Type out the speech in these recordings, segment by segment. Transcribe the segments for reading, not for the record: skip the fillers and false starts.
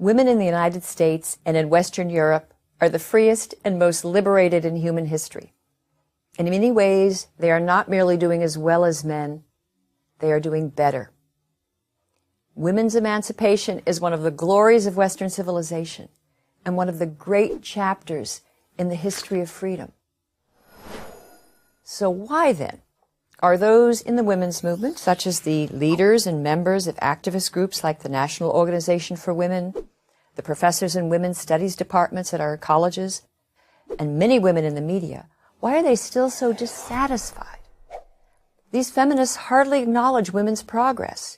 Women in the United States and in Western Europe are the freest and most liberated in human history. In many ways, they are not merely doing as well as men, they are doing better. Women's emancipation is one of the glories of Western civilization and one of the great chapters in the history of freedom. So why then are those in the women's movement, such as the leaders and members of activist groups like the National Organization for Women, the professors in women's studies departments at our colleges, and many women in the media, why are they still so dissatisfied? These feminists hardly acknowledge women's progress.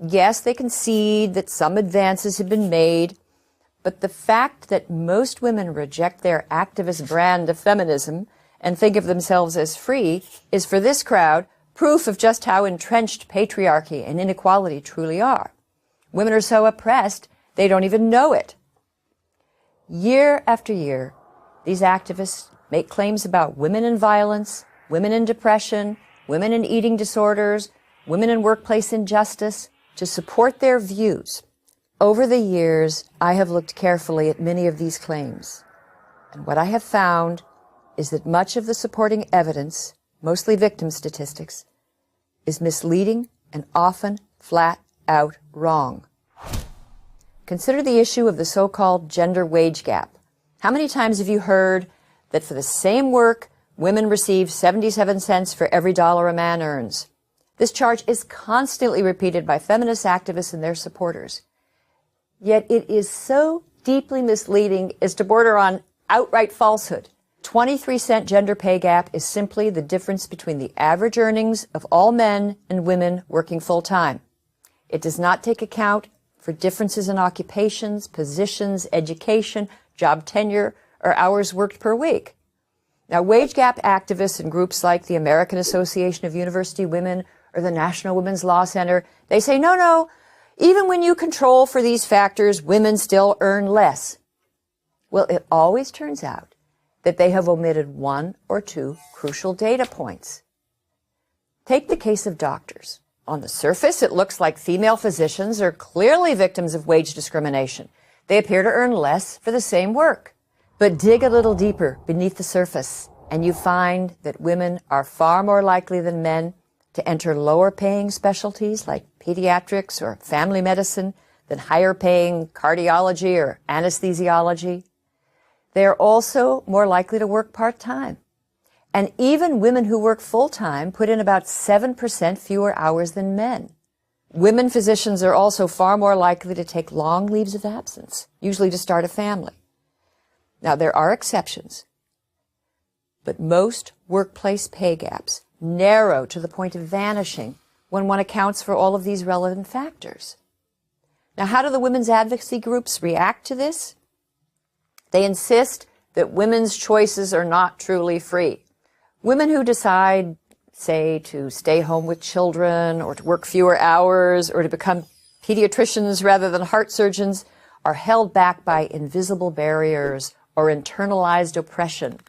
Yes, they concede that some advances have been made, but the fact that most women reject their activist brand of feminism and think of themselves as free is, for this crowd, proof of just how entrenched patriarchy and inequality truly are. Women are so oppressed, they don't even know it. Year after year, these activists make claims about women in violence, women in depression, women in eating disorders, women in workplace injustice, to support their views. Over the years, I have looked carefully at many of these claims, and what I have found is that much of the supporting evidence, mostly victim statistics, is misleading and often flat out wrong. Consider the issue of the so-called gender wage gap. How many times have you heard that for the same work, women receive 77 cents for every dollar a man earns? This charge is constantly repeated by feminist activists and their supporters. Yet it is so deeply misleading as to border on outright falsehood. 23-cent gender pay gap is simply the difference between the average earnings of all men and women working full-time. It does not take account for differences in occupations, positions, education, job tenure, or hours worked per week. Now, wage gap activists and groups like the American Association of University Women or the National Women's Law Center, they say, no, even when you control for these factors, women still earn less. Well, it always turns out that they have omitted one or two crucial data points. Take the case of doctors. On the surface, it looks like female physicians are clearly victims of wage discrimination. They appear to earn less for the same work. But dig a little deeper beneath the surface, and you find that women are far more likely than men to enter lower-paying specialties like pediatrics or family medicine than higher-paying cardiology or anesthesiology. They are also more likely to work part-time. And even women who work full-time put in about 7% fewer hours than men. Women physicians are also far more likely to take long leaves of absence, usually to start a family. Now, there are exceptions, but most workplace pay gaps narrow to the point of vanishing when one accounts for all of these relevant factors. Now, how do the women's advocacy groups react to this? They insist that women's choices are not truly free. Women who decide, say, to stay home with children or to work fewer hours or to become pediatricians rather than heart surgeons are held back by invisible barriers or internalized oppression.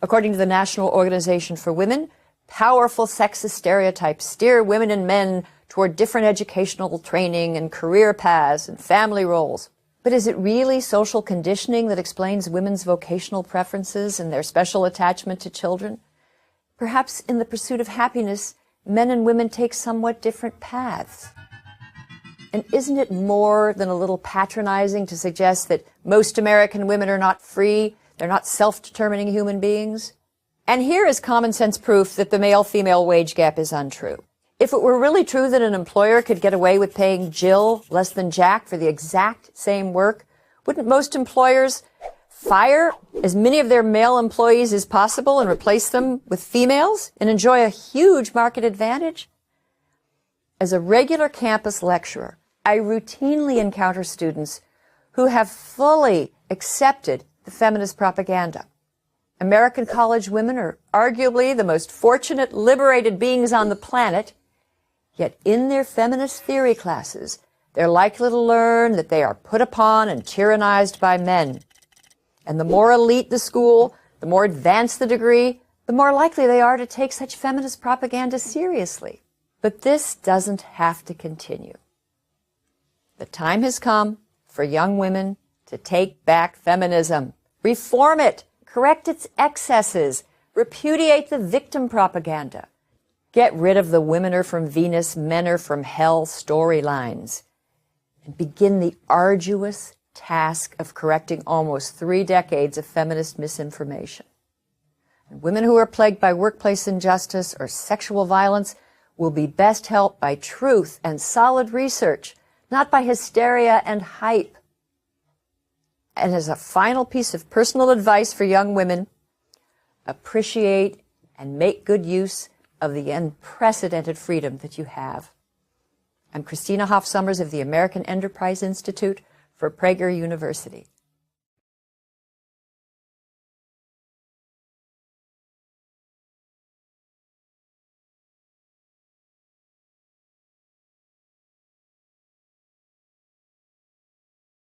According to the National Organization for Women, powerful sexist stereotypes steer women and men toward different educational training and career paths and family roles. But is it really social conditioning that explains women's vocational preferences and their special attachment to children? Perhaps in the pursuit of happiness, men and women take somewhat different paths. And isn't it more than a little patronizing to suggest that most American women are not free, they're not self-determining human beings? And here is common sense proof that the male-female wage gap is untrue. If it were really true that an employer could get away with paying Jill less than Jack for the exact same work, wouldn't most employers fire as many of their male employees as possible and replace them with females and enjoy a huge market advantage? As a regular campus lecturer, I routinely encounter students who have fully accepted the feminist propaganda. American college women are arguably the most fortunate, liberated beings on the planet, yet in their feminist theory classes, they're likely to learn that they are put upon and tyrannized by men. And the more elite the school, the more advanced the degree, the more likely they are to take such feminist propaganda seriously. But this doesn't have to continue. The time has come for young women to take back feminism, reform it, correct its excesses, repudiate the victim propaganda, get rid of the women are from Venus, men are from hell storylines, and begin the arduous task of correcting almost 3 decades of feminist misinformation. And women who are plagued by workplace injustice or sexual violence will be best helped by truth and solid research, not by hysteria and hype. And as a final piece of personal advice for young women, appreciate and make good use of the unprecedented freedom that you have. I'm Christina Hoff Sommers of the American Enterprise Institute for Prager University.